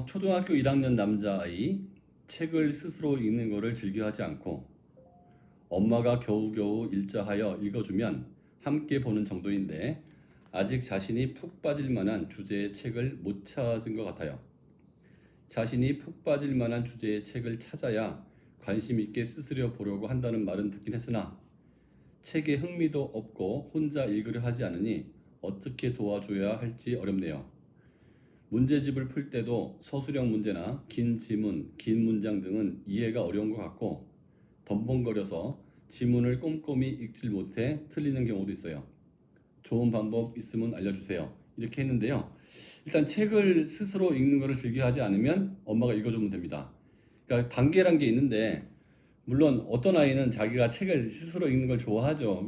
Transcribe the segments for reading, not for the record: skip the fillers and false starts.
초등학교 1학년 남자아이 책을 스스로 읽는 것을 즐겨하지 않고 엄마가 겨우겨우 일자하여 읽어주면 함께 보는 정도인데 아직 자신이 푹 빠질 만한 주제의 책을 못 찾은 것 같아요. 자신이 푹 빠질 만한 주제의 책을 찾아야 관심 있게 스스로 보려고 한다는 말은 듣긴 했으나 책에 흥미도 없고 혼자 읽으려 하지 않으니 어떻게 도와줘야 할지 어렵네요. 문제집을 풀 때도 서술형 문제나 긴 지문, 긴 문장 등은 이해가 어려운 것 같고 덤벙거려서 지문을 꼼꼼히 읽질 못해 틀리는 경우도 있어요. 좋은 방법 있으면 알려주세요. 이렇게 했는데요. 일단 책을 스스로 읽는 것을 즐겨하지 않으면 엄마가 읽어주면 됩니다. 그러니까 단계란 게 있는데 물론 어떤 아이는 자기가 책을 스스로 읽는 걸 좋아하죠.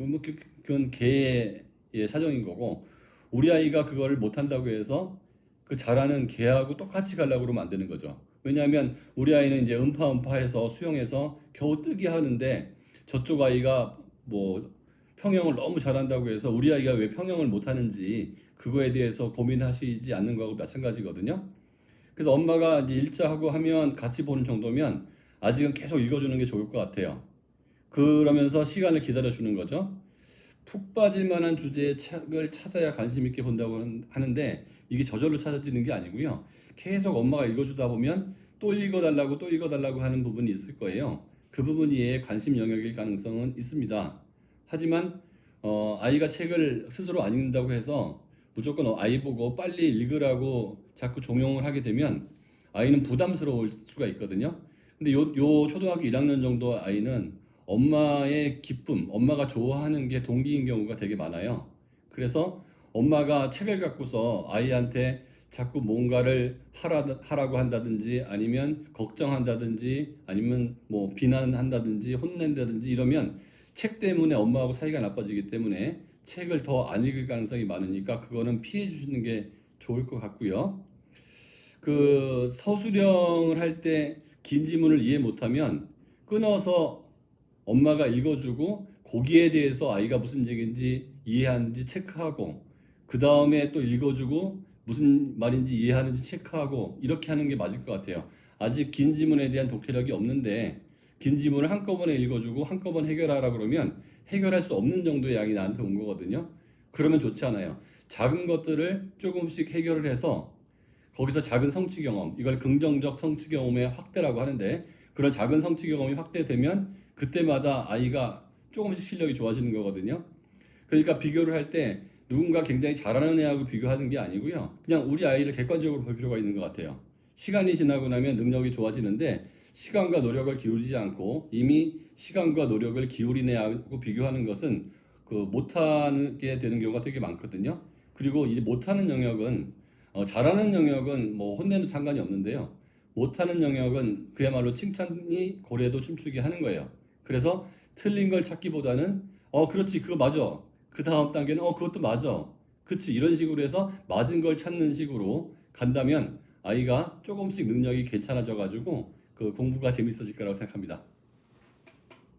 그건 개의 사정인 거고 우리 아이가 그걸 못한다고 해서 그 잘하는 개하고 똑같이 가려고 그러면 안 되는 거죠. 왜냐하면 우리 아이는 이제 음파해서 수영해서 겨우 뜨기 하는데 저쪽 아이가 뭐 평영을 너무 잘한다고 해서 우리 아이가 왜 평영을 못하는지 그거에 대해서 고민하시지 않는 거하고 마찬가지거든요. 그래서 엄마가 이제 일자하고 하면 같이 보는 정도면 아직은 계속 읽어주는 게 좋을 것 같아요. 그러면서 시간을 기다려주는 거죠. 푹 빠질 만한 주제의 책을 찾아야 관심 있게 본다고 하는데 이게 저절로 찾아지는 게 아니고요. 계속 엄마가 읽어주다 보면 또 읽어달라고 하는 부분이 있을 거예요. 그 부분이 얘의 관심 영역일 가능성은 있습니다. 하지만 아이가 책을 스스로 안 읽는다고 해서 무조건 아이 보고 빨리 읽으라고 자꾸 종용을 하게 되면 아이는 부담스러울 수가 있거든요. 근데 요 초등학교 1학년 정도 아이는 엄마의 기쁨, 엄마가 좋아하는 게 동기인 경우가 되게 많아요. 그래서 엄마가 책을 갖고서 아이한테 자꾸 뭔가를 하라고 한다든지 아니면 걱정한다든지 아니면 뭐 비난한다든지 혼낸다든지 이러면 책 때문에 엄마하고 사이가 나빠지기 때문에 책을 더 안 읽을 가능성이 많으니까 그거는 피해 주시는 게 좋을 것 같고요. 그 서술형을 할 때 긴 지문을 이해 못하면 끊어서 엄마가 읽어주고 거기에 대해서 아이가 무슨 얘기인지 이해하는지 체크하고 그 다음에 또 읽어주고 무슨 말인지 이해하는지 체크하고 이렇게 하는 게 맞을 것 같아요. 아직 긴 지문에 대한 독해력이 없는데 긴 지문을 한꺼번에 읽어주고 한꺼번에 해결하라 그러면 해결할 수 없는 정도의 양이 나한테 온 거거든요. 그러면 좋지 않아요. 작은 것들을 조금씩 해결을 해서 거기서 작은 성취 경험, 이걸 긍정적 성취 경험의 확대라고 하는데 그런 작은 성취 경험이 확대되면 그때마다 아이가 조금씩 실력이 좋아지는 거거든요. 그러니까 비교를 할 때 누군가 굉장히 잘하는 애하고 비교하는 게 아니고요. 그냥 우리 아이를 객관적으로 볼 필요가 있는 것 같아요. 시간이 지나고 나면 능력이 좋아지는데 시간과 노력을 기울이지 않고 이미 시간과 노력을 기울인 애하고 비교하는 것은 그 못하게 되는 경우가 되게 많거든요. 그리고 이 못하는 영역은 잘하는 영역은 뭐 혼내도 상관이 없는데요. 못하는 영역은 그야말로 칭찬이 고래도 춤추게 하는 거예요. 그래서 틀린 걸 찾기보다는 그렇지 그거 맞아. 그 다음 단계는 그것도 맞아. 그치 이런 식으로 해서 맞은 걸 찾는 식으로 간다면 아이가 조금씩 능력이 괜찮아져 가지고 그 공부가 재밌어질 거라고 생각합니다.